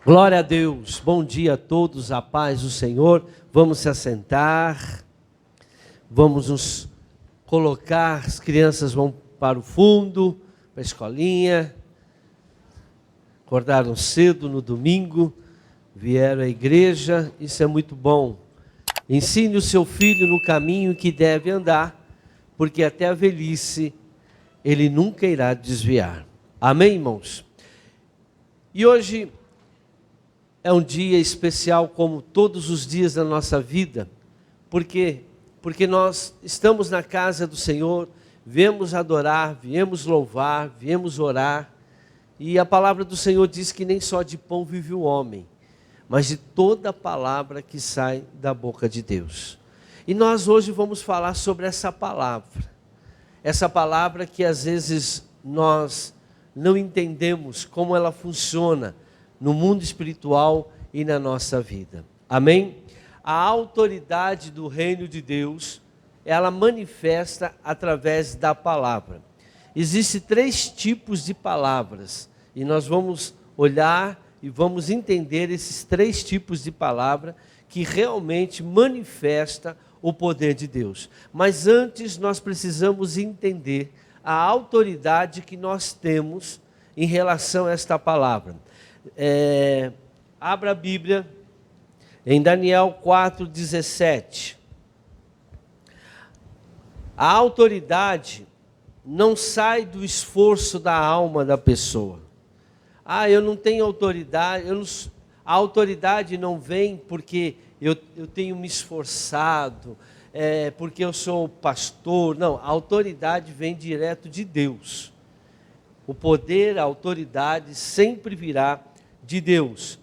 Glória a Deus, bom dia a todos, a paz do Senhor. Vamos se assentar, vamos nos colocar, as crianças vão para o fundo, para a escolinha, acordaram cedo no domingo, vieram à igreja, isso é muito bom. Ensine o seu filho no caminho que deve andar, porque até a velhice ele nunca irá desviar. Amém, irmãos? E hoje é um dia especial como todos os dias da nossa vida. Por quê? Porque nós estamos na casa do Senhor, viemos adorar, viemos louvar, viemos orar. E a palavra do Senhor diz que nem só de pão vive o homem, mas de toda a palavra que sai da boca de Deus. E nós hoje vamos falar sobre essa palavra. Essa palavra que às vezes nós não entendemos como ela funciona no mundo espiritual e na nossa vida. Amém? A autoridade do reino de Deus, ela manifesta através da palavra. Existem 3 tipos de palavras, e nós vamos olhar e vamos entender esses 3 tipos de palavra que realmente manifesta o poder de Deus. Mas antes nós precisamos entender a autoridade que nós temos em relação a esta palavra. Abra a Bíblia em Daniel 4:17. A autoridade não sai do esforço da alma da pessoa. Eu não tenho autoridade, a autoridade não vem porque eu tenho me esforçado, porque eu sou pastor. Não, a autoridade vem direto de Deus. O poder, a autoridade sempre virá de Deus.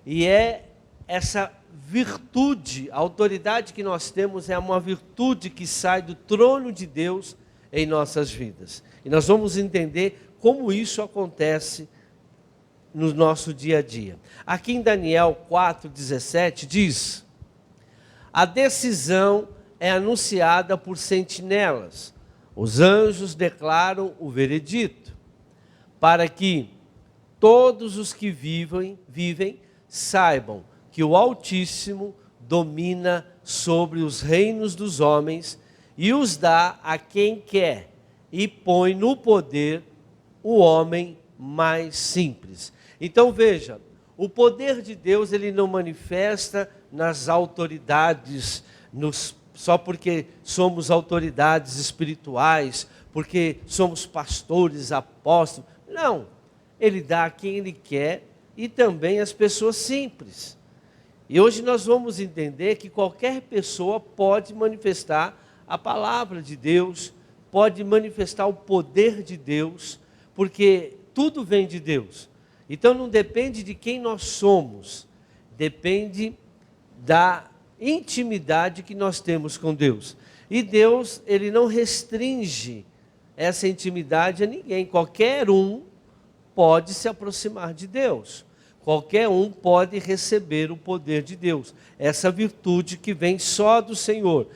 E é essa virtude, a autoridade que nós temos é uma virtude que sai do trono de Deus em nossas vidas. E nós vamos entender como isso acontece no nosso dia a dia. Aqui em Daniel 4:17 diz: a decisão é anunciada por sentinelas. Os anjos declaram o veredito, para que todos os que vivem saibam que o Altíssimo domina sobre os reinos dos homens e os dá a quem quer e põe no poder o homem mais simples. Então veja, o poder de Deus ele não manifesta nas autoridades, só porque somos autoridades espirituais, porque somos pastores, apóstolos. Não, ele dá a quem ele quer e também às pessoas simples. E hoje nós vamos entender que qualquer pessoa pode manifestar a palavra de Deus, pode manifestar o poder de Deus, porque tudo vem de Deus. Então não depende de quem nós somos, depende da intimidade que nós temos com Deus. E Deus, ele não restringe essa intimidade a ninguém. Qualquer um pode se aproximar de Deus. Qualquer um pode receber o poder de Deus. Essa virtude que vem só do Senhor.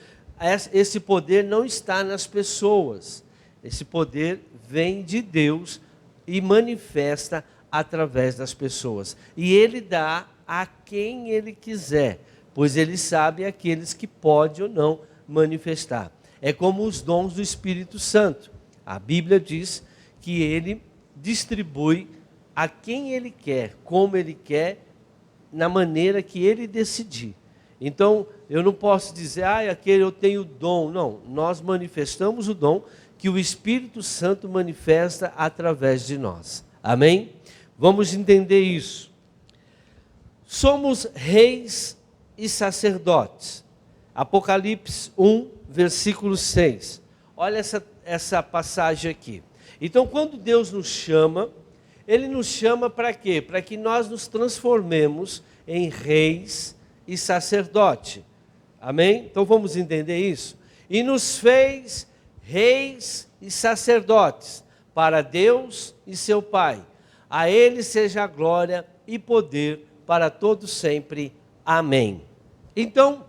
Esse poder não está nas pessoas. Esse poder vem de Deus e manifesta através das pessoas. E Ele dá a quem Ele quiser, pois Ele sabe aqueles que pode ou não manifestar. É como os dons do Espírito Santo. A Bíblia diz que Ele distribui a quem Ele quer, como Ele quer, na maneira que Ele decidir. Então, eu não posso dizer, aquele eu tenho dom. Não, nós manifestamos o dom que o Espírito Santo manifesta através de nós. Amém? Vamos entender isso. Somos reis e sacerdotes. Apocalipse 1, versículo 6. Olha essa passagem aqui. Então, quando Deus nos chama, Ele nos chama para quê? Para que nós nos transformemos em reis e sacerdote. Amém? Então vamos entender isso. E nos fez reis e sacerdotes para Deus e seu Pai. A Ele seja a glória e poder para todos sempre. Amém. Então,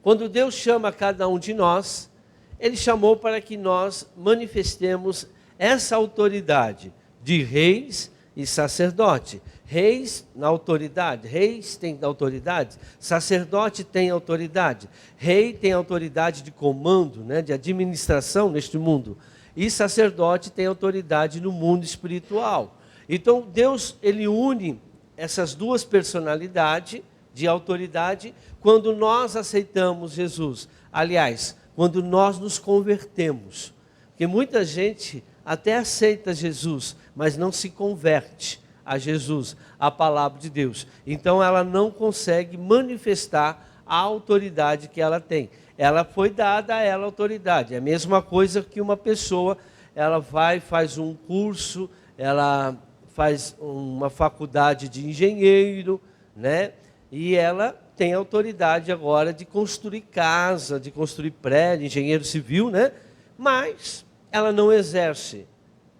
quando Deus chama cada um de nós, Ele chamou para que nós manifestemos essa autoridade de reis e sacerdote. Reis na autoridade, reis têm autoridade, sacerdote tem autoridade, rei tem autoridade de comando, né, de administração neste mundo, e sacerdote tem autoridade no mundo espiritual. Então Deus, ele une essas duas personalidades de autoridade quando nós aceitamos Jesus. Aliás, quando nós nos convertemos, porque muita gente até aceita Jesus, mas não se converte a Jesus, a palavra de Deus. Então ela não consegue manifestar a autoridade que ela tem. Ela foi dada a ela autoridade. É a mesma coisa que uma pessoa, ela vai, faz um curso, ela faz uma faculdade de engenheiro, né? E ela tem autoridade agora de construir casa, de construir prédio, engenheiro civil, né? Mas ela não exerce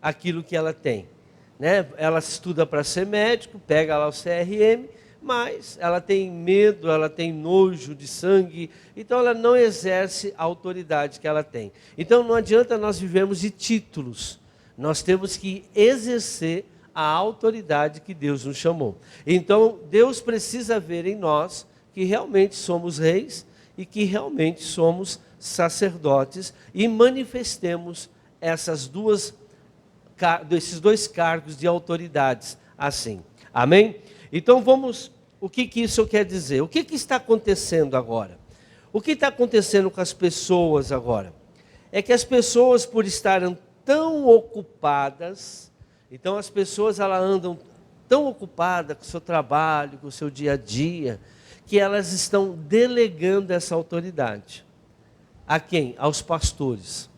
aquilo que ela tem. Né? Ela estuda para ser médico, pega lá o CRM, mas ela tem medo, ela tem nojo de sangue, então ela não exerce a autoridade que ela tem. Então não adianta nós vivermos de títulos, nós temos que exercer a autoridade que Deus nos chamou. Então Deus precisa ver em nós que realmente somos reis e que realmente somos sacerdotes e manifestemos esses dois cargos de autoridades assim. Amém? Então vamos, o que isso quer dizer? O que está acontecendo agora? O que está acontecendo com as pessoas agora? É que as pessoas, por estarem tão ocupadas, então as pessoas elas andam tão ocupadas com o seu trabalho, com o seu dia a dia, que elas estão delegando essa autoridade. A quem? Aos pastores.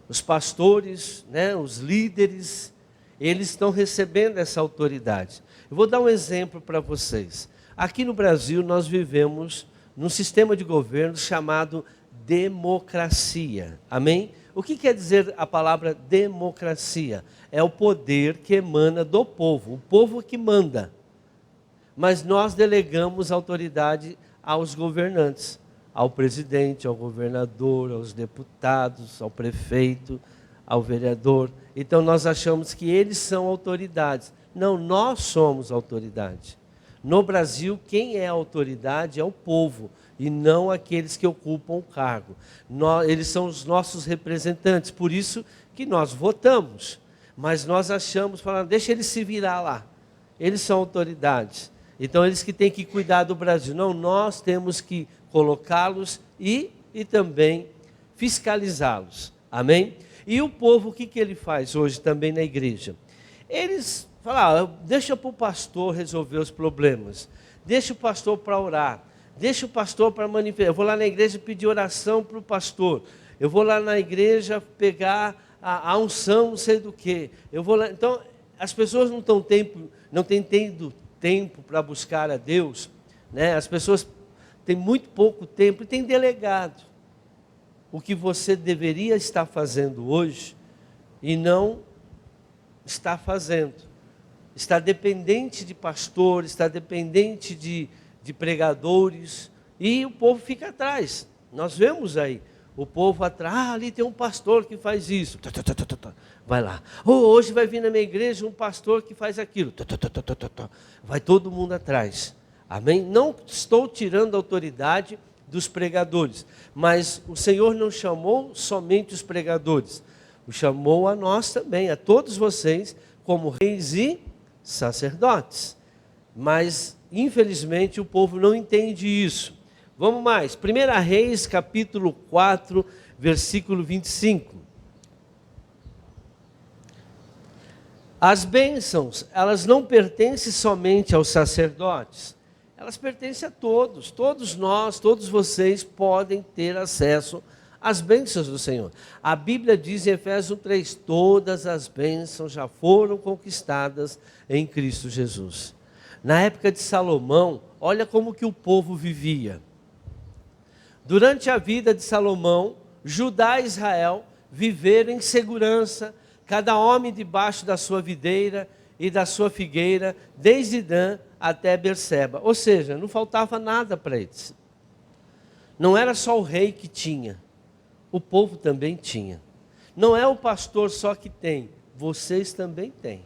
Os pastores, né, os líderes, eles estão recebendo essa autoridade. Eu vou dar um exemplo para vocês. Aqui no Brasil nós vivemos num sistema de governo chamado democracia. Amém? O que quer dizer a palavra democracia? É o poder que emana do povo, o povo que manda. Mas nós delegamos autoridade aos governantes, ao presidente, ao governador, aos deputados, ao prefeito, ao vereador. Então nós achamos que eles são autoridades. Não, nós somos autoridade. No Brasil, quem é autoridade é o povo, e não aqueles que ocupam o cargo. Eles são os nossos representantes, por isso que nós votamos. Mas nós achamos, falando, deixa eles se virar lá. Eles são autoridades. Então eles que têm que cuidar do Brasil. Não, nós temos que colocá-los e também fiscalizá-los. Amém? E o povo, o que ele faz hoje também na igreja? Eles falam, deixa para o pastor resolver os problemas. Deixa o pastor para orar. Deixa o pastor para manifestar. Eu vou lá na igreja pedir oração para o pastor. Eu vou lá na igreja pegar a unção, não sei do que. Eu vou lá. Então, as pessoas não têm tido tempo para buscar a Deus, né? As pessoas têm muito pouco tempo e têm delegado o que você deveria estar fazendo hoje e não está fazendo. Está dependente de pastores, está dependente de pregadores, e o povo fica atrás. Nós vemos aí o povo atrás, ali tem um pastor que faz isso, vai lá. Hoje vai vir na minha igreja um pastor que faz aquilo, vai todo mundo atrás. Amém? Não estou tirando a autoridade dos pregadores, mas o Senhor não chamou somente os pregadores, o chamou a nós também, a todos vocês, como reis e sacerdotes. Mas infelizmente o povo não entende isso. Vamos mais, 1 Reis capítulo 4, versículo 25. As bênçãos, elas não pertencem somente aos sacerdotes, elas pertencem a todos. Todos nós, todos vocês podem ter acesso às bênçãos do Senhor. A Bíblia diz em Efésios 3, todas as bênçãos já foram conquistadas em Cristo Jesus. Na época de Salomão, olha como que o povo vivia. Durante a vida de Salomão, Judá e Israel viveram em segurança, cada homem debaixo da sua videira e da sua figueira, desde Dan até Berseba. Ou seja, não faltava nada para eles. Não era só o rei que tinha, o povo também tinha. Não é o pastor só que tem, vocês também têm.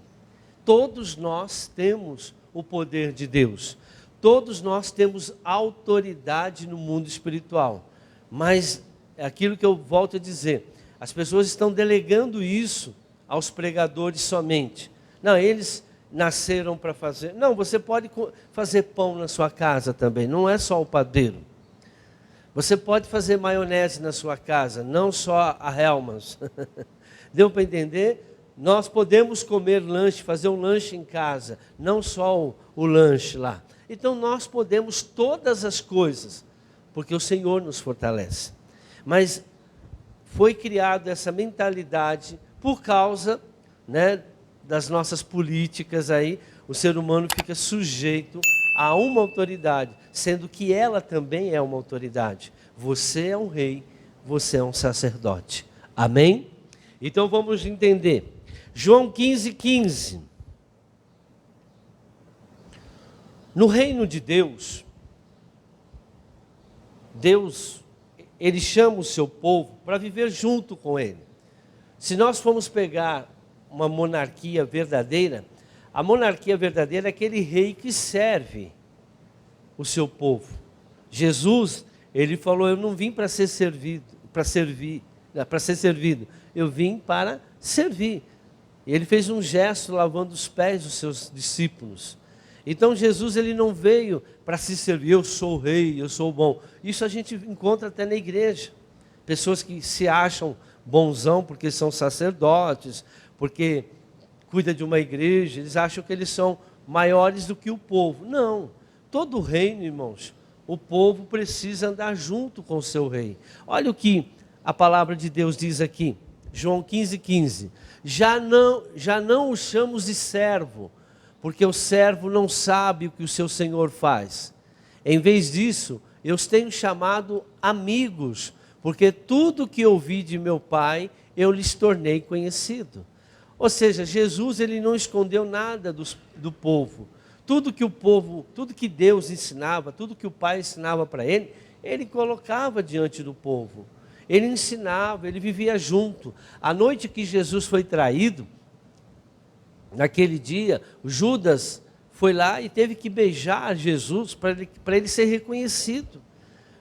Todos nós temos o poder de Deus. Todos nós temos autoridade no mundo espiritual. Mas é aquilo que eu volto a dizer. As pessoas estão delegando isso aos pregadores somente. Não, eles nasceram para fazer. Não, você pode fazer pão na sua casa também. Não é só o padeiro. Você pode fazer maionese na sua casa, não só a Hellmann's. Deu para entender? Nós podemos comer lanche, fazer um lanche em casa, não só o lanche lá. Então nós podemos todas as coisas, porque o Senhor nos fortalece. Mas foi criada essa mentalidade por causa, né, das nossas políticas aí. O ser humano fica sujeito a uma autoridade, sendo que ela também é uma autoridade. Você é um rei, você é um sacerdote. Amém? Então vamos entender. João 15:15. No reino de Deus, Ele chama o seu povo para viver junto com Ele. Se nós formos pegar uma monarquia verdadeira, a monarquia verdadeira é aquele rei que serve o seu povo. Jesus, Ele falou, eu não vim para ser servido, para ser servido, eu vim para servir. E Ele fez um gesto lavando os pés dos seus discípulos. Então Jesus, Ele não veio para se servir, eu sou o rei, eu sou o bom. Isso a gente encontra até na igreja. Pessoas que se acham bonzão porque são sacerdotes, porque cuidam de uma igreja, eles acham que eles são maiores do que o povo. Não, todo reino, irmãos, o povo precisa andar junto com o seu rei. Olha o que a palavra de Deus diz aqui, João 15:15. Já não o chamamos de servo, porque o servo não sabe o que o seu senhor faz. Em vez disso, eu os tenho chamado amigos, porque tudo que ouvi de meu Pai, eu lhes tornei conhecido. Ou seja, Jesus, Ele não escondeu nada do povo. Tudo que Deus ensinava, tudo que o Pai ensinava para Ele, Ele colocava diante do povo. Ele ensinava, Ele vivia junto. A noite que Jesus foi traído, naquele dia, Judas foi lá e teve que beijar Jesus para ele ser reconhecido.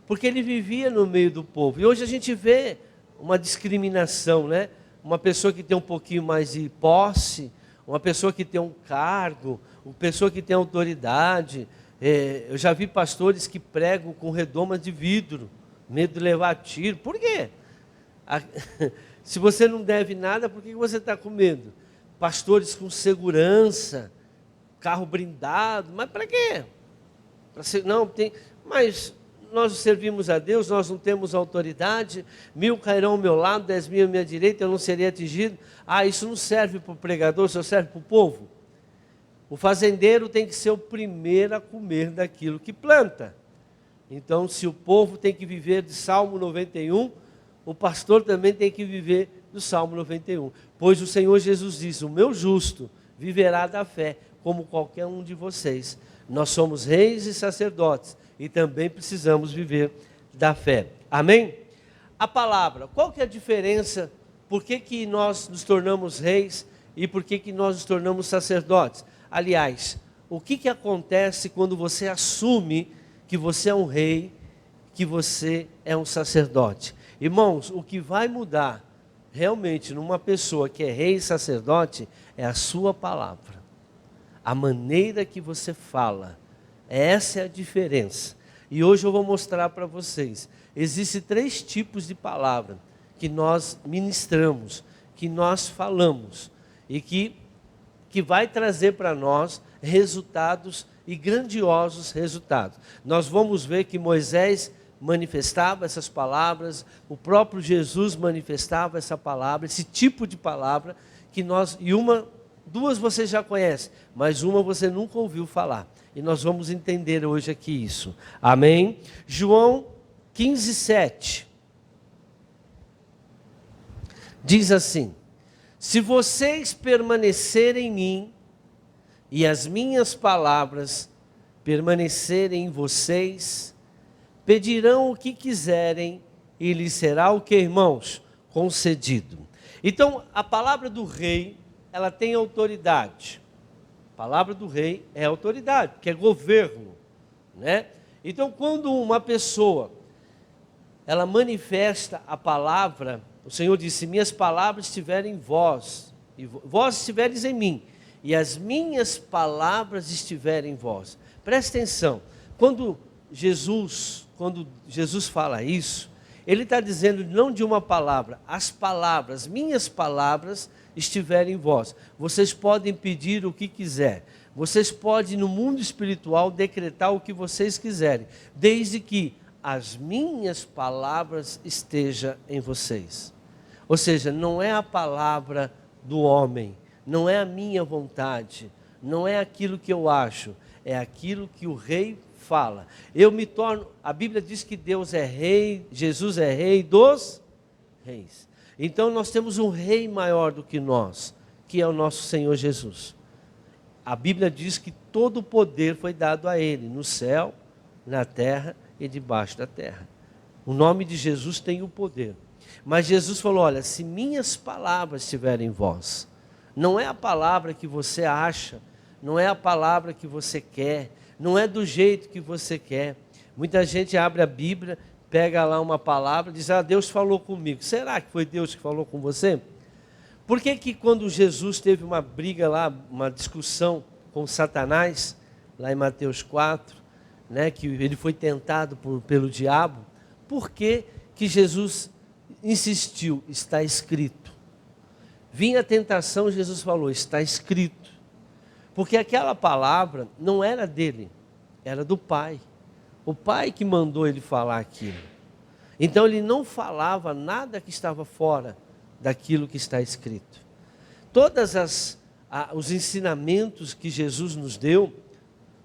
Porque ele vivia no meio do povo. E hoje a gente vê uma discriminação, né? Uma pessoa que tem um pouquinho mais de posse, uma pessoa que tem um cargo, uma pessoa que tem autoridade. Eu já vi pastores que pregam com redomas de vidro, medo de levar tiro. Por quê? Se você não deve nada, por que você está com medo? Pastores com segurança, carro blindado, mas para quê? Mas nós servimos a Deus, nós não temos autoridade, 1000 cairão ao meu lado, 10.000 à minha direita, eu não serei atingido. Isso não serve para o pregador, só serve para o povo. O fazendeiro tem que ser o primeiro a comer daquilo que planta. Então, se o povo tem que viver de Salmo 91, o pastor também tem que viver do Salmo 91. Pois o Senhor Jesus diz, o meu justo viverá da fé, como qualquer um de vocês. Nós somos reis e sacerdotes e também precisamos viver da fé. Amém? A palavra, qual que é a diferença? Por que nós nos tornamos reis e por que nós nos tornamos sacerdotes? Aliás, o que acontece quando você assume que você é um rei, que você é um sacerdote? Irmãos, o que vai mudar realmente numa pessoa que é rei e sacerdote é a sua palavra. A maneira que você fala. Essa é a diferença. E hoje eu vou mostrar para vocês. Existem 3 tipos de palavra que nós ministramos, que nós falamos e que vai trazer para nós resultados e grandiosos resultados. Nós vamos ver que Moisés manifestava essas palavras, o próprio Jesus manifestava essa palavra, esse tipo de palavra que duas você já conhece, mas uma você nunca ouviu falar. E nós vamos entender hoje aqui isso. Amém? João 15:7 diz assim: se vocês permanecerem em mim e as minhas palavras permanecerem em vocês, pedirão o que quiserem e lhes será o que, irmãos? Concedido. Então, a palavra do rei, ela tem autoridade. A palavra do rei é autoridade, que é governo, né? Então, quando uma pessoa, ela manifesta a palavra, o Senhor disse, minhas palavras estiverem em vós, e vós estiveres em mim, e as minhas palavras estiverem em vós. Presta atenção, quando Jesus fala isso, ele está dizendo não de uma palavra, as palavras, minhas palavras estiverem em vós. Vocês podem pedir o que quiser, vocês podem no mundo espiritual decretar o que vocês quiserem, desde que as minhas palavras estejam em vocês. Ou seja, não é a palavra do homem, não é a minha vontade, não é aquilo que eu acho, é aquilo que o rei fala. Eu me torno, a Bíblia diz que Deus é rei, Jesus é rei dos reis. Então nós temos um rei maior do que nós, que é o nosso Senhor Jesus. A Bíblia diz que todo o poder foi dado a ele, no céu, na terra e debaixo da terra. O nome de Jesus tem o poder. Mas Jesus falou, olha, se minhas palavras estiverem em vós, não é a palavra que você acha, não é a palavra que você quer, não é do jeito que você quer. Muita gente abre a Bíblia, pega lá uma palavra e diz, Deus falou comigo. Será que foi Deus que falou com você? Por que quando Jesus teve uma briga lá, uma discussão com Satanás, lá em Mateus 4, né, que ele foi tentado pelo diabo, por que Jesus insistiu? Está escrito. Vinha a tentação, Jesus falou, está escrito. Porque aquela palavra não era dele, era do Pai. O Pai que mandou ele falar aquilo. Então ele não falava nada que estava fora daquilo que está escrito. Todos os ensinamentos que Jesus nos deu,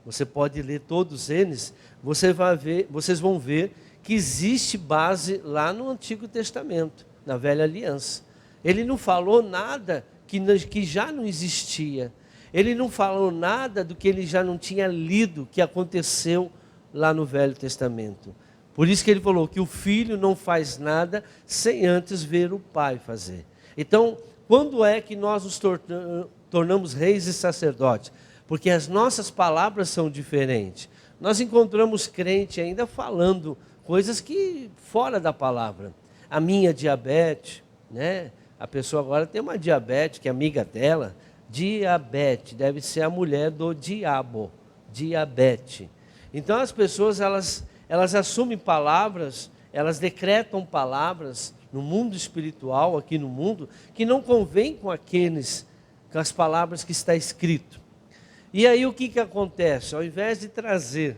você pode ler todos eles, vocês vão ver que existe base lá no Antigo Testamento, na Velha Aliança. Ele não falou nada que já não existia. Ele não falou nada do que ele já não tinha lido, que aconteceu lá no Velho Testamento. Por isso que ele falou que o filho não faz nada sem antes ver o pai fazer. Então, quando é que nós nos tornamos reis e sacerdotes? Porque as nossas palavras são diferentes. Nós encontramos crente ainda falando coisas que fora da palavra. A minha diabetes, né? A pessoa agora tem uma diabetes, que é amiga dela, diabetes, deve ser a mulher do diabo, diabetes. Então as pessoas, elas assumem palavras, elas decretam palavras no mundo espiritual, aqui no mundo, que não convém com as palavras que está escrito. E aí o que acontece? Ao invés de trazer,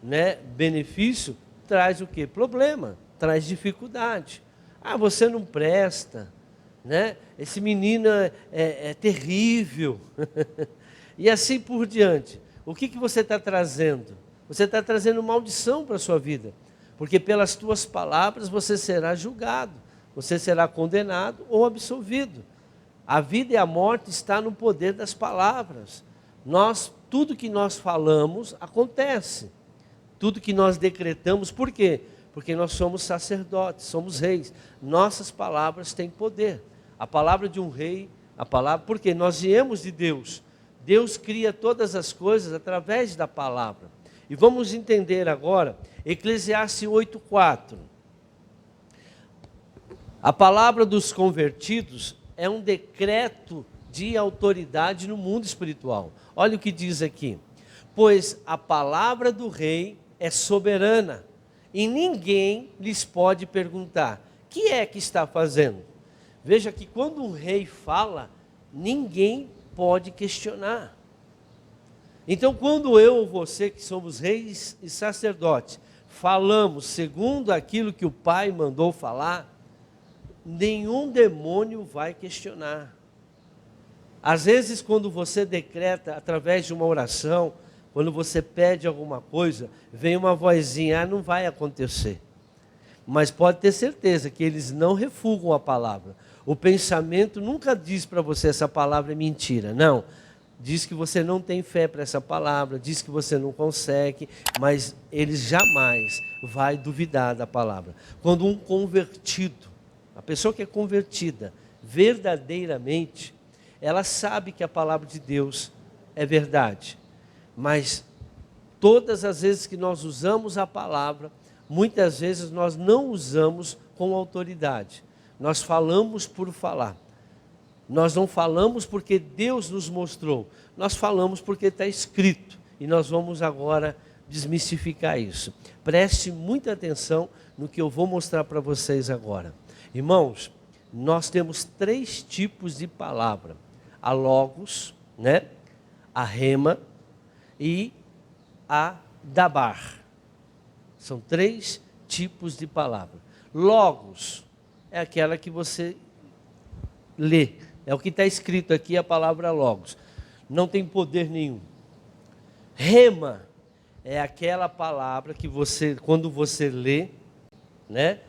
né, benefício, traz o quê? Problema, traz dificuldade. Você não presta, né? Esse menino é terrível. E assim por diante. O que você está trazendo? Você está trazendo maldição para a sua vida. Porque pelas tuas palavras você será julgado. Você será condenado ou absolvido. A vida e a morte está no poder das palavras. Tudo que nós falamos acontece. Tudo que nós decretamos, por quê? Porque nós somos sacerdotes, somos reis. Nossas palavras têm poder. A palavra de um rei, porque nós viemos de Deus. Deus cria todas as coisas através da palavra. E vamos entender agora, Eclesiastes 8:4. A palavra dos convertidos é um decreto de autoridade no mundo espiritual. Olha o que diz aqui. Pois a palavra do rei é soberana, e ninguém lhes pode perguntar, que é que está fazendo? Veja que quando um rei fala, ninguém pode questionar. Então quando eu ou você, que somos reis e sacerdotes, falamos segundo aquilo que o Pai mandou falar, nenhum demônio vai questionar. Às vezes quando você decreta através de uma oração, quando você pede alguma coisa, vem uma vozinha, não vai acontecer. Mas pode ter certeza que eles não refugam a palavra. O pensamento nunca diz para você, essa palavra é mentira. Não, diz que você não tem fé para essa palavra, diz que você não consegue, mas eles jamais vai duvidar da palavra. Quando um convertido, a pessoa que é convertida, verdadeiramente, ela sabe que a palavra de Deus é verdade. Mas todas as vezes que nós usamos a palavra, muitas vezes nós não usamos com autoridade. Nós falamos por falar. Nós não falamos porque Deus nos mostrou. Nós falamos porque está escrito. E nós vamos agora desmistificar isso. Preste muita atenção no que eu vou mostrar para vocês agora. Irmãos, nós temos 3 tipos de palavra. A logos, né? A rema e a dabar. São 3 tipos de palavra. Logos é aquela que você lê. É o que está escrito aqui, a palavra logos. Não tem poder nenhum. Rema é aquela palavra que você, quando você lê, né?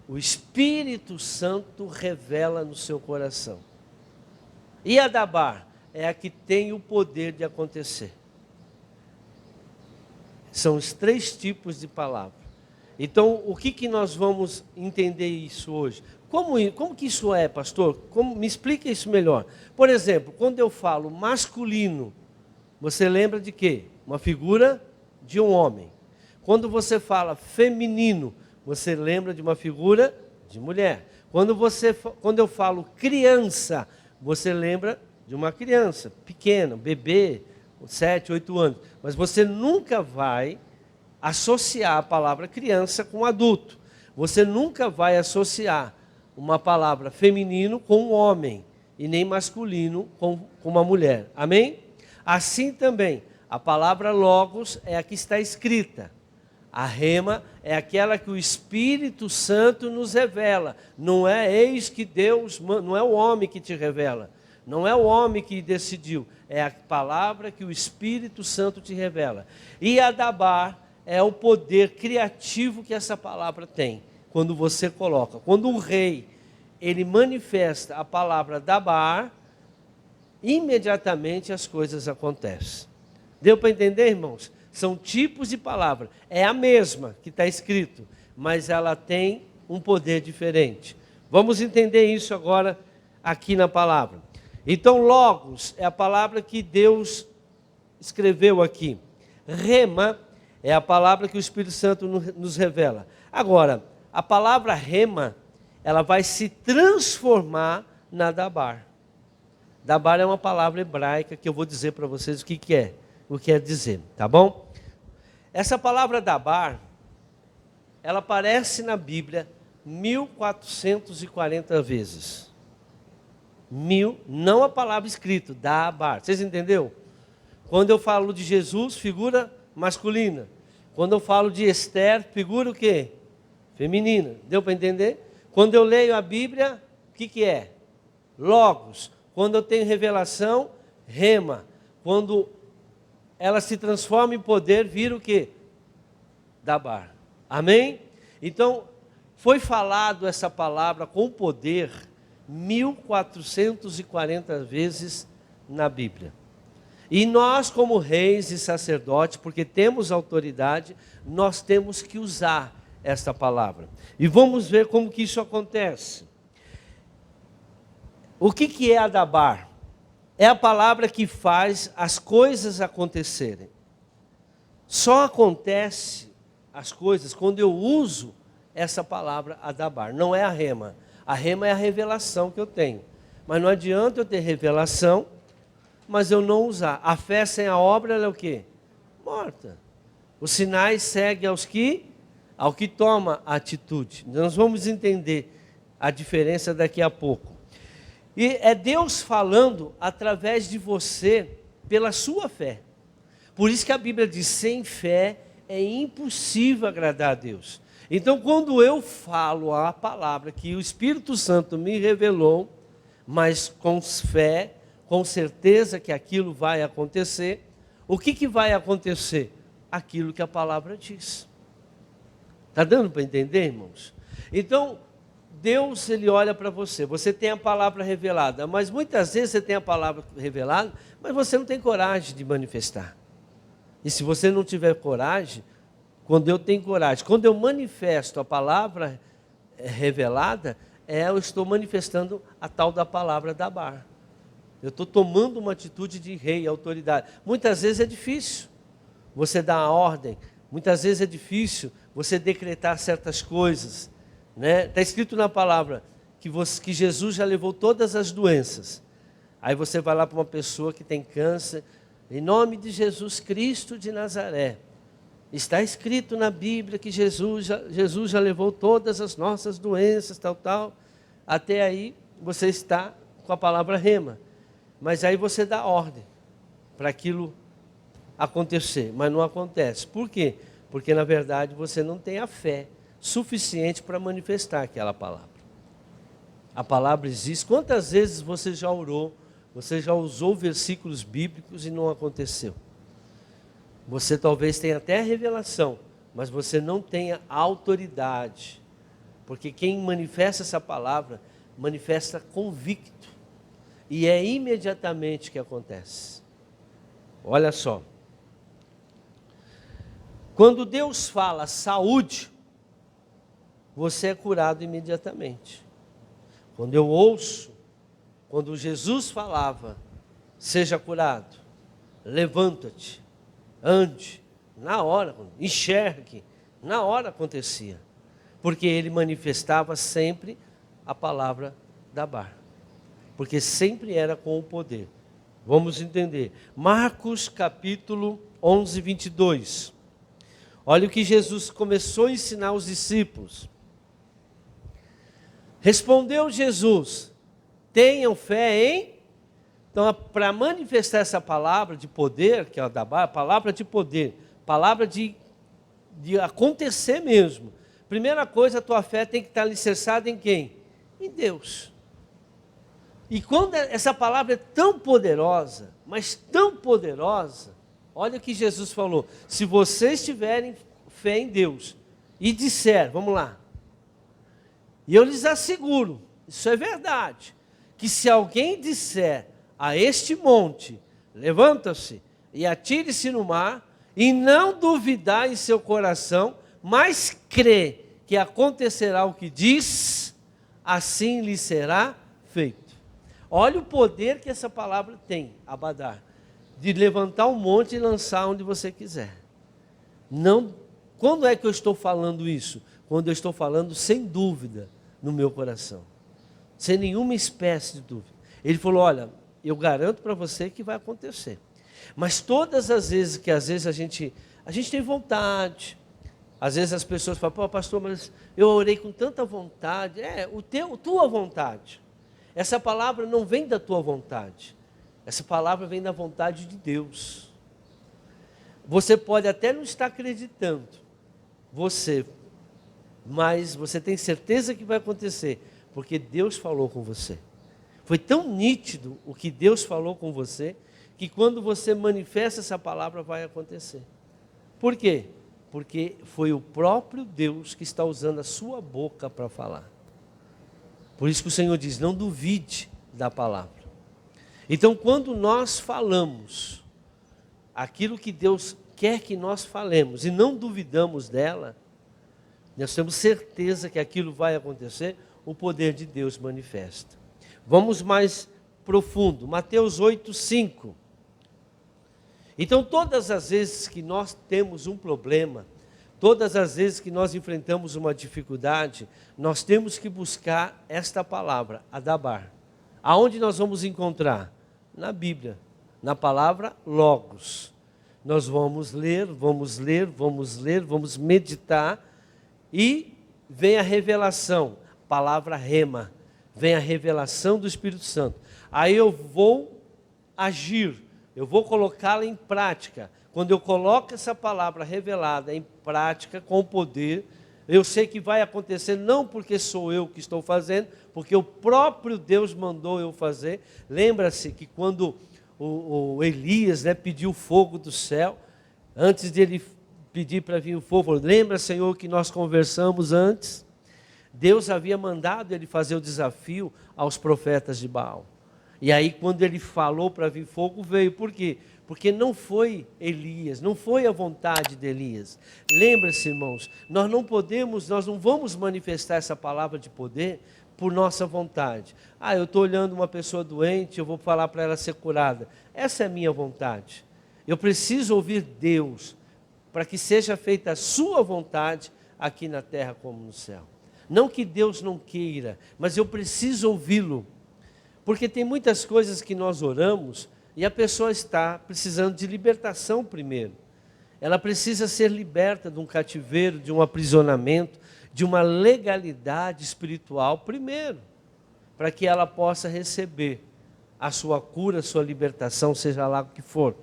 O Espírito Santo revela no seu coração. E a dabar é a que tem o poder de acontecer. São os 3 tipos de palavra. Então, o que nós vamos entender isso hoje? Como que isso é, pastor? Me explica isso melhor. Por exemplo, quando eu falo masculino, você lembra de quê? Uma figura de um homem. Quando você fala feminino, você lembra de uma figura de mulher. Quando eu falo criança, você lembra de uma criança pequena, bebê, 7, 8 anos. Mas você nunca vai associar a palavra criança com adulto. Você nunca vai associar uma palavra feminino com um homem e nem masculino com uma mulher. Amém? Assim também, a palavra logos é a que está escrita. A rema é aquela que o Espírito Santo nos revela. Não é eis que Deus, não é o homem que te revela. Não é o homem que decidiu. É a palavra que o Espírito Santo te revela. E a dabar é o poder criativo que essa palavra tem. Quando você coloca. Quando o rei, ele manifesta a palavra dabar, imediatamente as coisas acontecem. Deu para entender, irmãos? São tipos de palavra. É a mesma que está escrito, mas ela tem um poder diferente. Vamos entender isso agora aqui na palavra. Então, logos é a palavra que Deus escreveu aqui. Rema é a palavra que o Espírito Santo nos revela. Agora, a palavra rema, ela vai se transformar na dabar. Dabar é uma palavra hebraica que eu vou dizer para vocês o que é. O que quer dizer, tá bom? Essa palavra dabar, ela aparece na Bíblia 1440 vezes. Não a palavra escrita, dabar. Vocês entenderam? Quando eu falo de Jesus, figura masculina. Quando eu falo de Esther, figura o quê? Feminina. Deu para entender? Quando eu leio a Bíblia, o que é? Logos. Quando eu tenho revelação, rema. Quando ela se transforma em poder, vira o quê? Dabar. Amém? Então, foi falado essa palavra com poder 1440 vezes na Bíblia. E nós, como reis e sacerdotes, porque temos autoridade, nós temos que usar esta palavra. E vamos ver como que isso acontece. O que é a dabar? É a palavra que faz as coisas acontecerem. Só acontece as coisas quando eu uso essa palavra adabar. Não é a rema. A rema é a revelação que eu tenho. Mas não adianta eu ter revelação, mas eu não usar. A fé sem a obra, ela é o quê? Morta. Os sinais seguem ao que toma a atitude. Nós vamos entender a diferença daqui a pouco. E é Deus falando através de você, pela sua fé. Por isso que a Bíblia diz, sem fé é impossível agradar a Deus. Então, quando eu falo a palavra que o Espírito Santo me revelou, mas com fé, com certeza que aquilo vai acontecer, o que vai acontecer? Aquilo que a palavra diz. Está dando para entender, irmãos? Então, Deus, ele olha para você, você tem a palavra revelada, mas muitas vezes você tem a palavra revelada, mas você não tem coragem de manifestar. E se você não tiver coragem, quando eu tenho coragem, quando eu manifesto a palavra revelada, eu estou manifestando a tal da palavra dabar. Eu estou tomando uma atitude de rei, autoridade. Muitas vezes é difícil você dar a ordem. Muitas vezes é difícil você decretar certas coisas. Está escrito na palavra que Jesus já levou todas as doenças. Aí você vai lá para uma pessoa que tem câncer, em nome de Jesus Cristo de Nazaré. Está escrito na Bíblia que Jesus já levou todas as nossas doenças, tal. Até aí você está com a palavra rema. Mas aí você dá ordem para aquilo acontecer, mas não acontece. Por quê? Porque na verdade você não tem a fé suficiente para manifestar aquela palavra. A palavra existe. Quantas vezes você já orou, você já usou versículos bíblicos e não aconteceu? Você talvez tenha até a revelação, mas você não tenha a autoridade. Porque quem manifesta essa palavra, manifesta convicto. E é imediatamente que acontece. Olha só. Quando Deus fala saúde, você é curado imediatamente. Quando eu ouço, quando Jesus falava, seja curado, levanta-te, ande, na hora, enxergue, na hora acontecia. Porque ele manifestava sempre a palavra da barra. Porque sempre era com o poder. Vamos entender. Marcos capítulo 11, 22. Olha o que Jesus começou a ensinar aos discípulos. Respondeu Jesus, tenham fé em... Então, para manifestar essa palavra de poder, que é a da barra, palavra de poder, palavra de acontecer mesmo. Primeira coisa, a tua fé tem que estar alicerçada em quem? Em Deus. E quando essa palavra é tão poderosa, mas tão poderosa, olha o que Jesus falou. Se vocês tiverem fé em Deus e disser, vamos lá. E eu lhes asseguro, isso é verdade, que se alguém disser a este monte, levanta-se e atire-se no mar, e não duvidar em seu coração, mas crê que acontecerá o que diz, assim lhe será feito. Olha o poder que essa palavra tem, Abadar, de levantar um monte e lançar onde você quiser. Não, quando é que eu estou falando isso? Quando eu estou falando sem dúvida no meu coração, sem nenhuma espécie de dúvida. Ele falou, olha, eu garanto para você que vai acontecer. Mas todas as vezes que às vezes a gente tem vontade, às vezes as pessoas falam, pô, pastor, mas eu orei com tanta vontade. Tua vontade. Essa palavra não vem da tua vontade. Essa palavra vem da vontade de Deus. Você pode até não estar acreditando, mas você tem certeza que vai acontecer, porque Deus falou com você. Foi tão nítido o que Deus falou com você, que quando você manifesta essa palavra vai acontecer. Por quê? Porque foi o próprio Deus que está usando a sua boca para falar. Por isso que o Senhor diz, não duvide da palavra. Então, quando nós falamos aquilo que Deus quer que nós falemos e não duvidamos dela, nós temos certeza que aquilo vai acontecer, o poder de Deus manifesta. Vamos mais profundo, Mateus 8, 5. Então, todas as vezes que nós temos um problema, todas as vezes que nós enfrentamos uma dificuldade, nós temos que buscar esta palavra, Adabar. Aonde nós vamos encontrar? Na Bíblia, na palavra Logos. Nós vamos ler, vamos meditar e vem a revelação, palavra rema, vem a revelação do Espírito Santo. Aí eu vou agir, eu vou colocá-la em prática. Quando eu coloco essa palavra revelada em prática, com poder, eu sei que vai acontecer, não porque sou eu que estou fazendo, porque o próprio Deus mandou eu fazer. Lembra-se que quando o Elias pediu fogo do céu, antes de ele pedir para vir o fogo, lembra, Senhor, que nós conversamos antes? Deus havia mandado ele fazer o desafio aos profetas de Baal. E aí, quando ele falou para vir fogo, veio. Por quê? Porque não foi Elias, não foi a vontade de Elias. Lembra-se, irmãos, nós não vamos manifestar essa palavra de poder por nossa vontade. Eu estou olhando uma pessoa doente, eu vou falar para ela ser curada. Essa é a minha vontade. Eu preciso ouvir Deus, para que seja feita a sua vontade, aqui na terra como no céu. Não que Deus não queira, mas eu preciso ouvi-lo. Porque tem muitas coisas que nós oramos, e a pessoa está precisando de libertação primeiro. Ela precisa ser liberta de um cativeiro, de um aprisionamento, de uma legalidade espiritual primeiro, para que ela possa receber a sua cura, a sua libertação, seja lá o que for.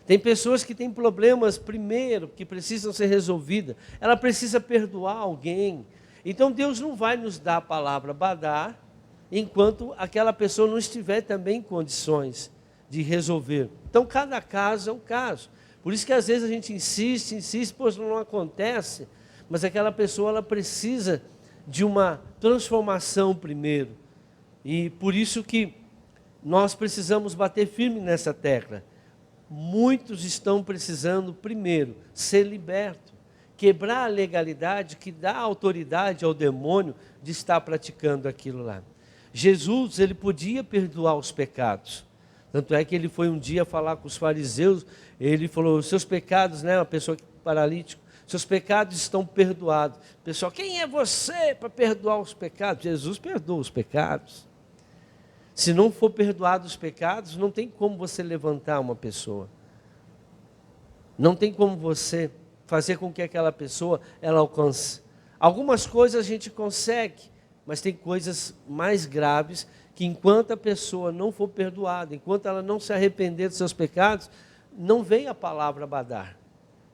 Tem pessoas que têm problemas primeiro, que precisam ser resolvidas. Ela precisa perdoar alguém. Então Deus não vai nos dar a palavra badar, enquanto aquela pessoa não estiver também em condições de resolver. Então cada caso é um caso. Por isso que às vezes a gente insiste, pois não acontece, mas aquela pessoa ela precisa de uma transformação primeiro. E por isso que nós precisamos bater firme nessa tecla. Muitos estão precisando primeiro ser libertos, quebrar a legalidade que dá autoridade ao demônio de estar praticando aquilo lá. Jesus, ele podia perdoar os pecados. Tanto é que ele foi um dia falar com os fariseus, ele falou, os seus pecados, né, uma pessoa paralítica, seus pecados estão perdoados. Pessoal, quem é você para perdoar os pecados? Jesus perdoa os pecados. Se não for perdoado os pecados, não tem como você levantar uma pessoa. Não tem como você fazer com que aquela pessoa ela alcance. Algumas coisas a gente consegue, mas tem coisas mais graves que enquanto a pessoa não for perdoada, enquanto ela não se arrepender dos seus pecados, não vem a palavra badar.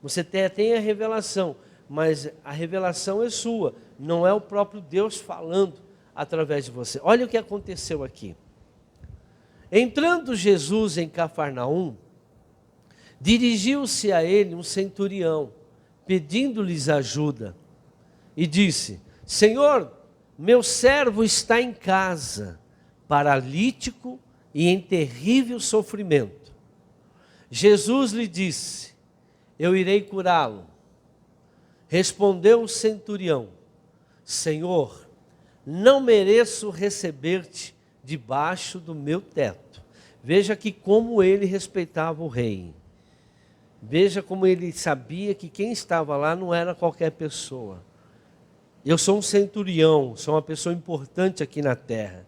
Você tem a revelação, mas a revelação é sua, não é o próprio Deus falando através de você. Olha o que aconteceu aqui. Entrando Jesus em Cafarnaum, dirigiu-se a ele um centurião, pedindo-lhes ajuda, e disse, Senhor, meu servo está em casa, paralítico e em terrível sofrimento. Jesus lhe disse, eu irei curá-lo. Respondeu o centurião, Senhor, não mereço receber-te debaixo do meu teto. Veja que como ele respeitava o rei. Veja como ele sabia que quem estava lá não era qualquer pessoa. Eu sou um centurião, sou uma pessoa importante aqui na terra,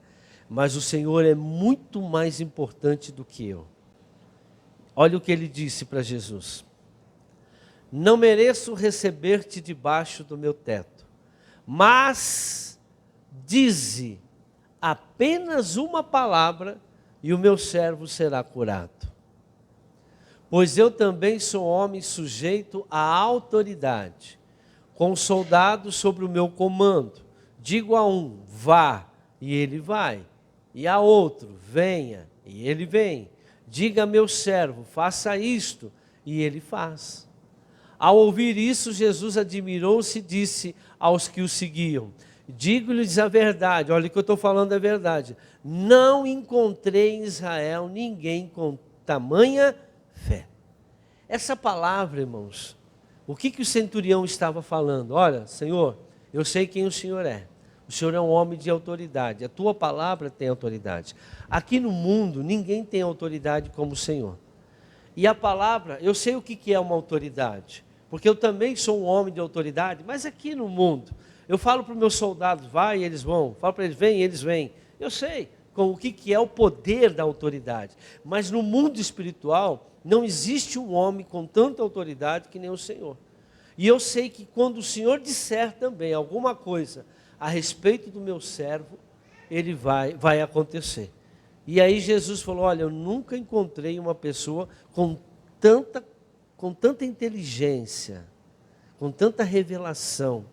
mas o Senhor é muito mais importante do que eu. Olha o que ele disse para Jesus. Não mereço receber-te debaixo do meu teto, mas dize apenas uma palavra e o meu servo será curado. Pois eu também sou homem sujeito à autoridade, com soldados sobre o meu comando. Digo a um, vá, e ele vai. E a outro, venha, e ele vem. Diga a meu servo, faça isto, e ele faz. Ao ouvir isso, Jesus admirou-se e disse aos que o seguiam, digo-lhes a verdade, olha o que eu estou falando é verdade, não encontrei em Israel ninguém com tamanha fé. Essa palavra, irmãos, o que o centurião estava falando? Olha, Senhor, eu sei quem o Senhor é. O Senhor é um homem de autoridade. A tua palavra tem autoridade. Aqui no mundo, ninguém tem autoridade como o Senhor. E a palavra, eu sei o que é uma autoridade. Porque eu também sou um homem de autoridade. Mas aqui no mundo, eu falo para os meus soldados, vai e eles vão. Falo para eles, vem e eles vêm. Eu sei o que é o poder da autoridade. Mas no mundo espiritual, não existe um homem com tanta autoridade que nem o Senhor. E eu sei que quando o Senhor disser também alguma coisa a respeito do meu servo, ele vai acontecer. E aí Jesus falou, olha, eu nunca encontrei uma pessoa com tanta inteligência, com tanta revelação,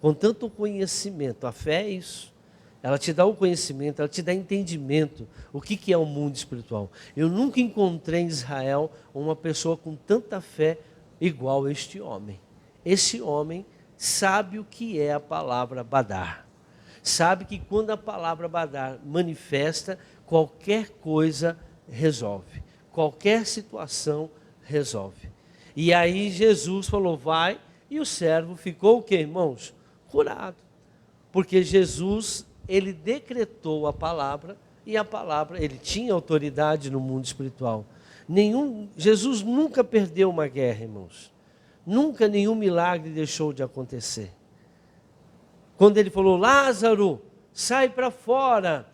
com tanto conhecimento. A fé é isso. Ela te dá o conhecimento, ela te dá entendimento. O que é o mundo espiritual? Eu nunca encontrei em Israel uma pessoa com tanta fé igual a este homem. Esse homem sabe o que é a palavra badar. Sabe que quando a palavra badar manifesta, qualquer coisa resolve. Qualquer situação resolve. E aí Jesus falou, vai, e o servo ficou o quê, irmãos? Curado. Porque Jesus ele decretou a palavra, e a palavra, ele tinha autoridade no mundo espiritual. Jesus nunca perdeu uma guerra, irmãos. Nunca nenhum milagre deixou de acontecer. Quando ele falou, Lázaro, sai para fora.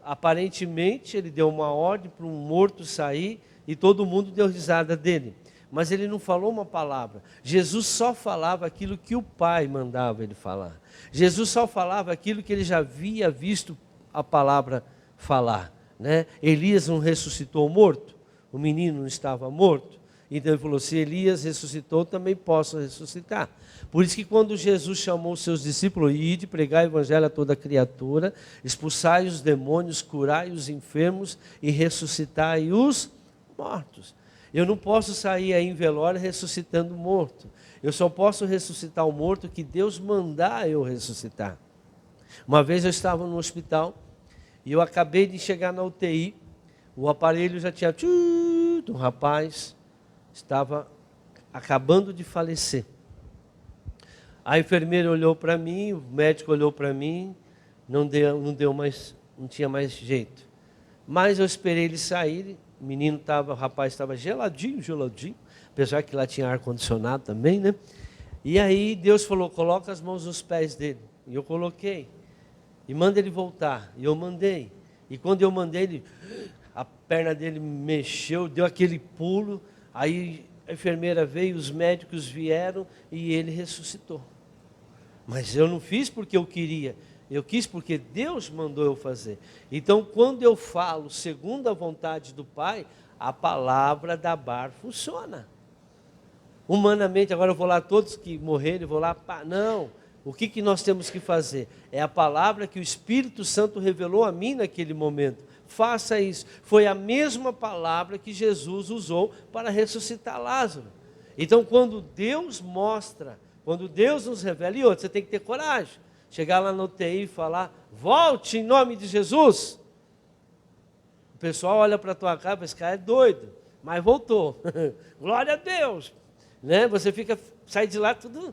Aparentemente, ele deu uma ordem para um morto sair e todo mundo deu risada dele. Mas ele não falou uma palavra. Jesus só falava aquilo que o Pai mandava ele falar. Jesus só falava aquilo que ele já havia visto a palavra falar, né? Elias não ressuscitou morto? O menino não estava morto? Então ele falou, se Elias ressuscitou, também posso ressuscitar. Por isso que quando Jesus chamou os seus discípulos, ide, pregai o evangelho a toda criatura, expulsai os demônios, curai os enfermos e ressuscitai os mortos. Eu não posso sair aí em velório ressuscitando morto. Eu só posso ressuscitar o morto que Deus mandar eu ressuscitar. Uma vez eu estava no hospital e eu acabei de chegar na UTI, o aparelho já tinha... Um rapaz estava acabando de falecer. A enfermeira olhou para mim, o médico olhou para mim, não tinha mais jeito. Mas eu esperei ele sair, o rapaz estava geladinho, apesar que lá tinha ar-condicionado também, né? E aí Deus falou, coloca as mãos nos pés dele. E eu coloquei. E manda ele voltar. E eu mandei. E quando eu mandei, a perna dele mexeu, deu aquele pulo. Aí a enfermeira veio, os médicos vieram e ele ressuscitou. Mas eu não fiz porque eu queria. Eu quis porque Deus mandou eu fazer. Então, quando eu falo segundo a vontade do Pai, a palavra da Bar funciona. Humanamente, agora eu vou lá, todos que morrerem, eu vou lá, não. O que nós temos que fazer? É a palavra que o Espírito Santo revelou a mim naquele momento. Faça isso. Foi a mesma palavra que Jesus usou para ressuscitar Lázaro. Então, quando Deus mostra, quando Deus nos revela, e outro, você tem que ter coragem. Chegar lá no UTI e falar, volte em nome de Jesus. O pessoal olha para a tua cara, esse cara é doido, mas voltou. Glória a Deus. Né? Você sai de lá tudo,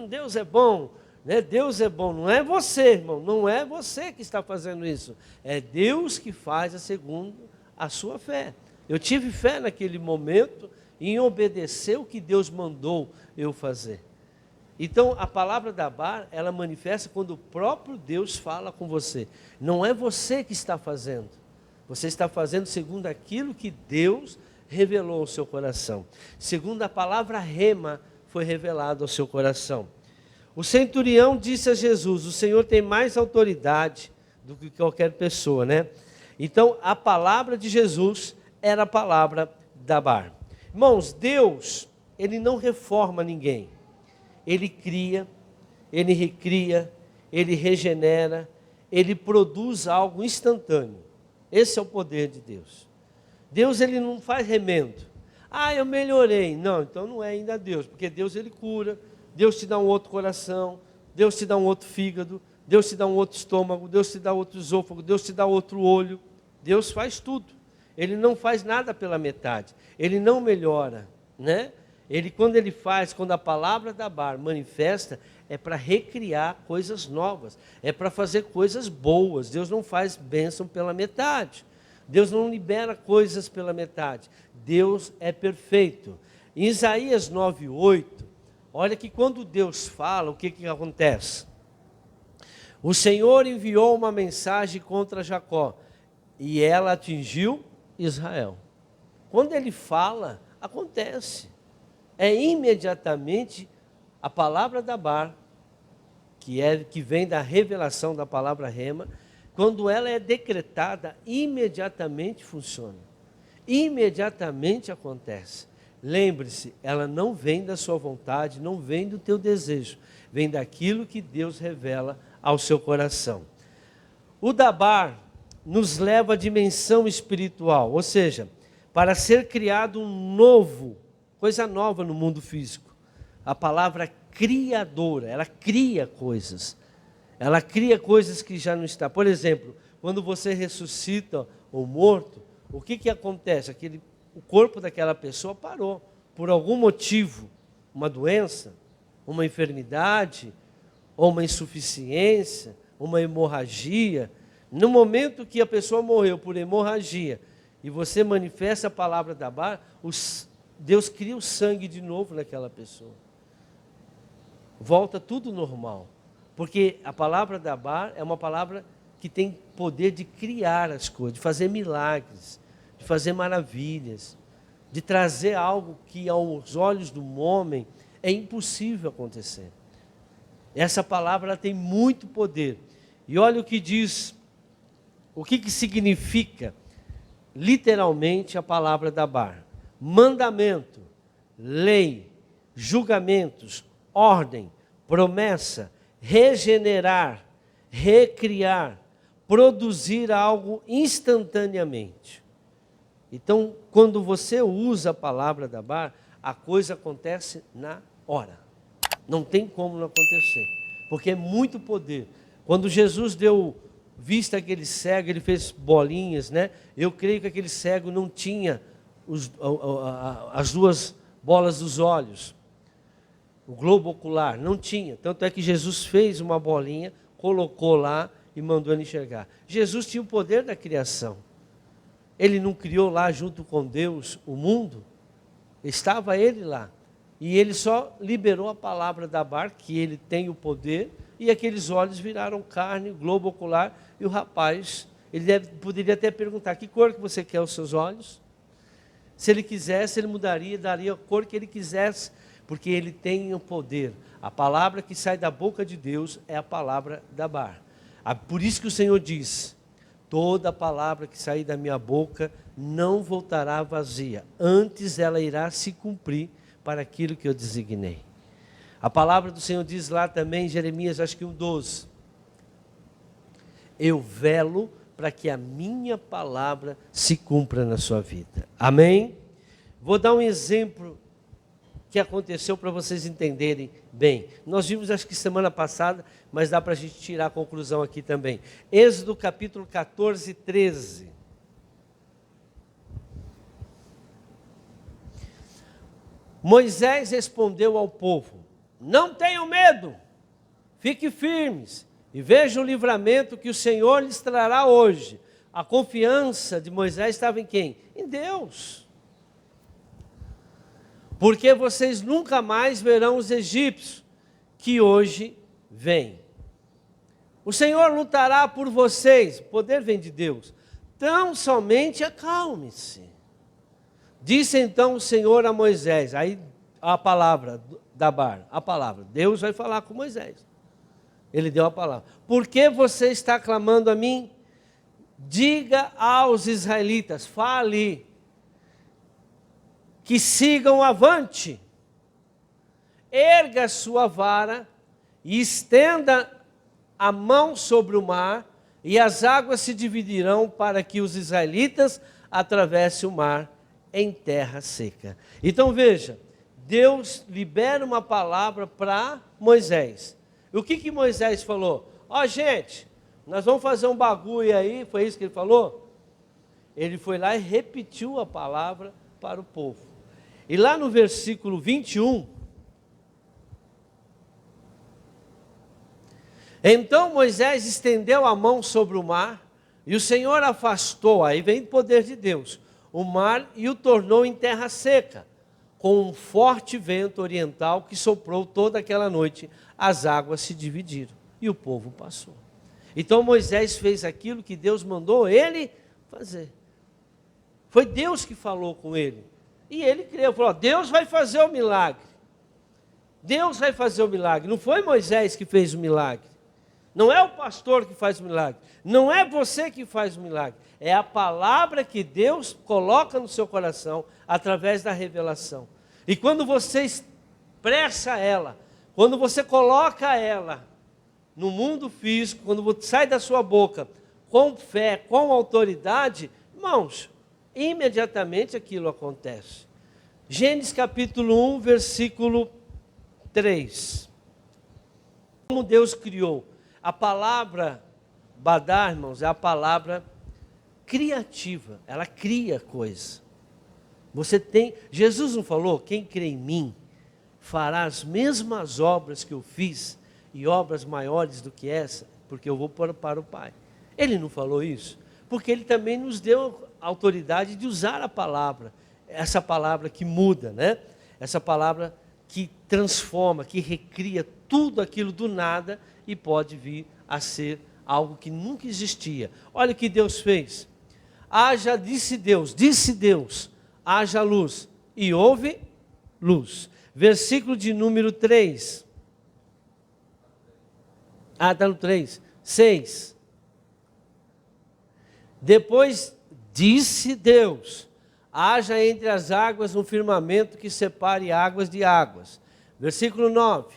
Deus é bom. Né? Deus é bom, não é você, irmão, não é você que está fazendo isso. É Deus que faz segundo a sua fé. Eu tive fé naquele momento em obedecer o que Deus mandou eu fazer. Então, a palavra da Bar, ela manifesta quando o próprio Deus fala com você. Não é você que está fazendo. Você está fazendo segundo aquilo que Deus revelou ao seu coração. Segundo a palavra rema, foi revelado ao seu coração. O centurião disse a Jesus, o Senhor tem mais autoridade do que qualquer pessoa, né? Então, a palavra de Jesus era a palavra da Bar. Irmãos, Deus, Ele não reforma ninguém. Ele cria, Ele recria, Ele regenera, Ele produz algo instantâneo. Esse é o poder de Deus. Deus, Ele não faz remendo. Eu melhorei. Não, então não é ainda Deus, porque Deus, Ele cura, Deus te dá um outro coração, Deus te dá um outro fígado, Deus te dá um outro estômago, Deus te dá outro esôfago, Deus te dá outro olho. Deus faz tudo. Ele não faz nada pela metade. Ele não melhora, né? Quando a palavra da Bar manifesta, é para recriar coisas novas, é para fazer coisas boas. Deus não faz bênção pela metade. Deus não libera coisas pela metade. Deus é perfeito. Em Isaías 9:8, olha que quando Deus fala, o que acontece? O Senhor enviou uma mensagem contra Jacó, e ela atingiu Israel. Quando Ele fala, acontece. É imediatamente a palavra da Bar, que vem da revelação da palavra rema, quando ela é decretada, imediatamente funciona. Imediatamente acontece. Lembre-se, ela não vem da sua vontade, não vem do teu desejo, vem daquilo que Deus revela ao seu coração. O Dabar nos leva à dimensão espiritual, ou seja, para ser criado um novo, coisa nova no mundo físico. A palavra criadora, ela cria coisas. Ela cria coisas que já não estão. Por exemplo, quando você ressuscita o morto, o que acontece? O corpo daquela pessoa parou, por algum motivo, uma doença, uma enfermidade, ou uma insuficiência, uma hemorragia, no momento que a pessoa morreu por hemorragia, e você manifesta a palavra da Bar, Deus cria o sangue de novo naquela pessoa. Volta tudo normal. Porque a palavra da Bar é uma palavra que tem poder de criar as coisas, de fazer milagres, de fazer maravilhas, de trazer algo que aos olhos do homem é impossível acontecer. Essa palavra ela tem muito poder. E olha o que diz, o que significa literalmente a palavra da Bar. Mandamento, lei, julgamentos, ordem, promessa, regenerar, recriar, produzir algo instantaneamente. Então, quando você usa a palavra da Bar, a coisa acontece na hora. Não tem como não acontecer, porque é muito poder. Quando Jesus deu vista àquele cego, ele fez bolinhas, né? Eu creio que aquele cego não tinha as duas bolas dos olhos, o globo ocular, não tinha. Tanto é que Jesus fez uma bolinha, colocou lá e mandou ele enxergar. Jesus tinha o poder da criação. Ele não criou lá junto com Deus o mundo? Estava ele lá. E ele só liberou a palavra da Bar, que ele tem o poder, e aqueles olhos viraram carne, globo ocular, e o rapaz, poderia até perguntar, que cor que você quer os seus olhos? Se ele quisesse, ele mudaria, daria a cor que ele quisesse, porque ele tem o poder. A palavra que sai da boca de Deus é a palavra da Bar. Por isso que o Senhor diz, toda palavra que sair da minha boca não voltará vazia, antes ela irá se cumprir para aquilo que eu designei. A palavra do Senhor diz lá também, em Jeremias, acho que 1:12. Eu velo para que a minha palavra se cumpra na sua vida. Amém? Vou dar um exemplo que aconteceu para vocês entenderem bem. Nós vimos, acho que semana passada, mas dá para a gente tirar a conclusão aqui também. Êxodo capítulo 14, 13. Moisés respondeu ao povo, não tenham medo, fiquem firmes e vejam o livramento que o Senhor lhes trará hoje. A confiança de Moisés estava em quem? Em Deus. Porque vocês nunca mais verão os egípcios que hoje vêm. O Senhor lutará por vocês, o poder vem de Deus. Tão somente acalme-se. Disse então o Senhor a Moisés, aí a palavra da Bar, a palavra, Deus vai falar com Moisés. Ele deu a palavra. Por que você está clamando a mim? Diga aos israelitas, fale, que sigam avante. Erga sua vara e estenda a mão sobre o mar, e as águas se dividirão para que os israelitas atravessem o mar em terra seca. Então veja, Deus libera uma palavra para Moisés. E o que Moisés falou? Ó, gente, nós vamos fazer um bagulho aí, foi isso que ele falou? Ele foi lá e repetiu a palavra para o povo. E lá no versículo 21, então Moisés estendeu a mão sobre o mar, e o Senhor afastou, aí vem o poder de Deus, o mar e o tornou em terra seca, com um forte vento oriental que soprou toda aquela noite, as águas se dividiram e o povo passou. Então Moisés fez aquilo que Deus mandou ele fazer. Foi Deus que falou com ele. E ele creu, falou, Deus vai fazer o milagre. Deus vai fazer o milagre. Não foi Moisés que fez o milagre. Não é o pastor que faz o milagre. Não é você que faz o milagre. É a palavra que Deus coloca no seu coração através da revelação. E quando você expressa ela, quando você coloca ela no mundo físico, quando você sai da sua boca com fé, com autoridade, irmãos, imediatamente aquilo acontece. Gênesis capítulo 1, versículo 3. Como Deus criou. A palavra badar, irmãos, é a palavra criativa. Ela cria coisa. Você tem, Jesus não falou, quem crê em mim fará as mesmas obras que eu fiz e obras maiores do que essa. porque eu vou para o Pai. Ele não falou isso? Porque ele também nos deu a autoridade de usar a palavra, essa palavra que muda, né? Essa palavra que transforma, que recria tudo aquilo do nada e pode vir a ser algo que nunca existia. Olha o que Deus fez. Disse Deus, haja luz, e houve luz. Versículo de número 3. Está no 3. 6. Depois disse Deus, haja entre as águas um firmamento que separe águas de águas. Versículo 9.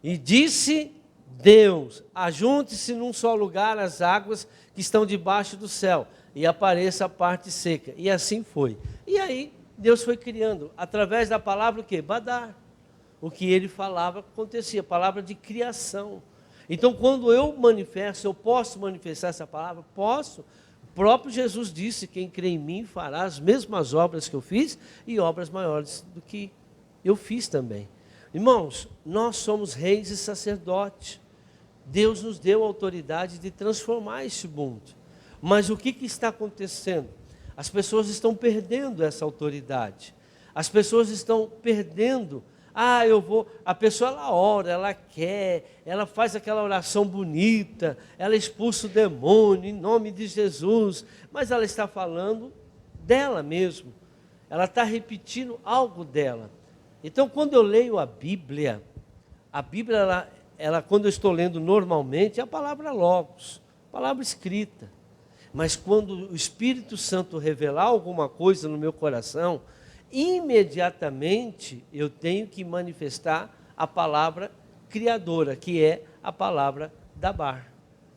E disse Deus, ajunte-se num só lugar as águas que estão debaixo do céu, e apareça a parte seca. E assim foi. E aí, Deus foi criando, através da palavra o quê? Badar. O que ele falava acontecia, palavra de criação. Então, quando eu manifesto, eu posso manifestar essa palavra? Posso. O próprio Jesus disse, quem crê em mim fará as mesmas obras que eu fiz e obras maiores do que eu fiz também. Irmãos, nós somos reis e sacerdotes. Deus nos deu a autoridade de transformar esse mundo. Mas o que está acontecendo? As pessoas estão perdendo essa autoridade. As pessoas estão perdendo. A pessoa ela ora, ela quer, ela faz aquela oração bonita, ela expulsa o demônio em nome de Jesus, mas ela está falando dela mesmo. Ela está repetindo algo dela. Então, quando eu leio a Bíblia, ela, quando eu estou lendo normalmente, é a palavra logos, palavra escrita. Mas quando o Espírito Santo revelar alguma coisa no meu coração, imediatamente eu tenho que manifestar a palavra criadora, que é a palavra dabar.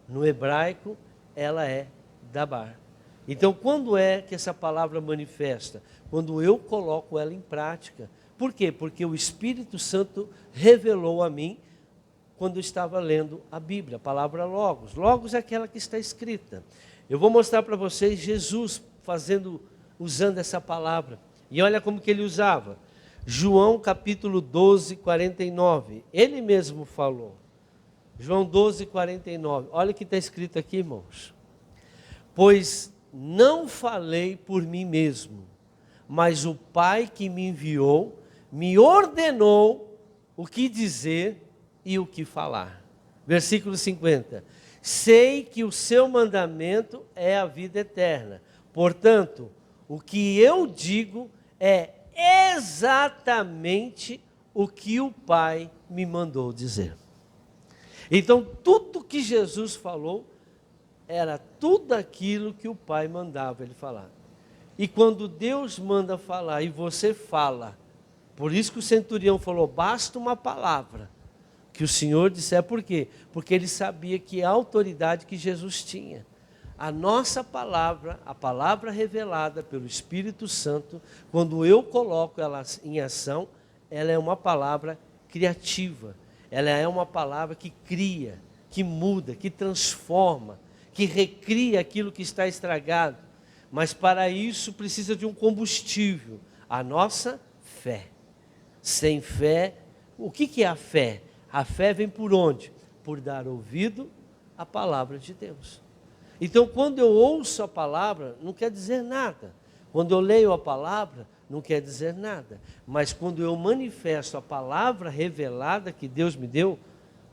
No hebraico, ela é dabar. Então, quando é que essa palavra manifesta? Quando eu coloco ela em prática. Por quê? Porque o Espírito Santo revelou a mim quando eu estava lendo a Bíblia, a palavra logos. Logos é aquela que está escrita. Eu vou mostrar para vocês Jesus usando essa palavra. E olha como que ele usava. João capítulo 12, 49. Ele mesmo falou. João 12, 49. Olha o que está escrito aqui, irmãos. Pois não falei por mim mesmo, mas o Pai que me enviou me ordenou o que dizer e o que falar. Versículo 50. Sei que o seu mandamento é a vida eterna. Portanto, o que eu digo é exatamente o que o Pai me mandou dizer. Então, tudo que Jesus falou era tudo aquilo que o Pai mandava ele falar. E quando Deus manda falar e você fala, por isso que o centurião falou, basta uma palavra que o Senhor disser. Por quê? Porque ele sabia que a autoridade que Jesus tinha. A nossa palavra, a palavra revelada pelo Espírito Santo, quando eu coloco ela em ação, ela é uma palavra criativa. Ela é uma palavra que cria, que muda, que transforma, que recria aquilo que está estragado. Mas para isso precisa de um combustível, a nossa fé. Sem fé, o que é a fé? A fé vem por onde? Por dar ouvido à palavra de Deus. Então, quando eu ouço a palavra, não quer dizer nada. Quando eu leio a palavra, não quer dizer nada. Mas quando eu manifesto a palavra revelada que Deus me deu,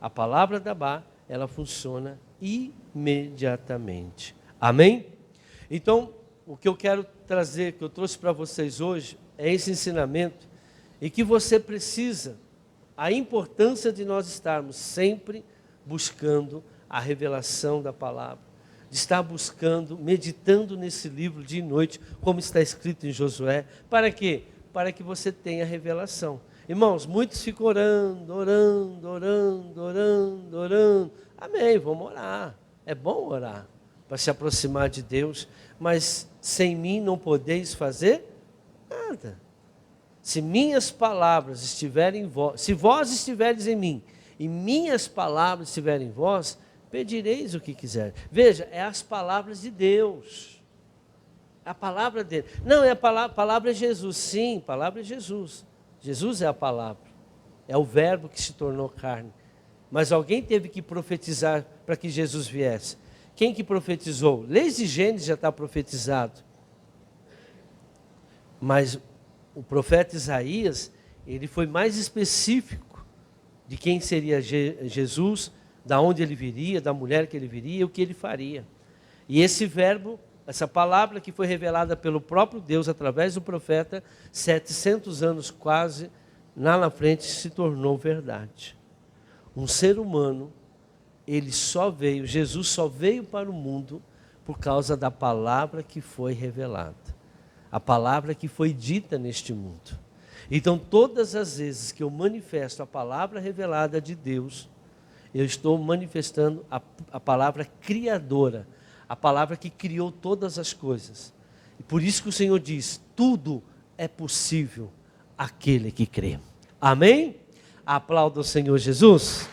a palavra da Bá, ela funciona imediatamente. Amém? Então, o que eu quero trazer, que eu trouxe para vocês hoje, é esse ensinamento, e que você precisa, a importância de nós estarmos sempre buscando a revelação da palavra, de estar buscando, meditando nesse livro dia e noite, como está escrito em Josué. Para quê? Para que você tenha revelação. Irmãos, muitos ficam orando. Amém, vamos orar. É bom orar, para se aproximar de Deus, mas sem mim não podeis fazer nada. Se minhas palavras estiverem em vós, se vós estiveres em mim, e minhas palavras estiverem em vós, pedireis o que quiser. Veja, é as palavras de Deus. A palavra dele. Não, é a palavra é Jesus. Sim, a palavra é Jesus. Jesus é a palavra. É o verbo que se tornou carne. mas alguém teve que profetizar para que Jesus viesse. Quem que profetizou? Desde Gênesis já está profetizado. Mas o profeta Isaías, ele foi mais específico de quem seria Jesus, da onde ele viria, da mulher que ele viria, o que ele faria. E esse verbo, essa palavra que foi revelada pelo próprio Deus através do profeta, 700 anos quase lá na frente se tornou verdade. Um ser humano, Jesus só veio para o mundo por causa da palavra que foi revelada. A palavra que foi dita neste mundo. Então, todas as vezes que eu manifesto a palavra revelada de Deus, eu estou manifestando a palavra criadora, a palavra que criou todas as coisas. E por isso que o Senhor diz, tudo é possível àquele que crê. Amém? Aplauda o Senhor Jesus.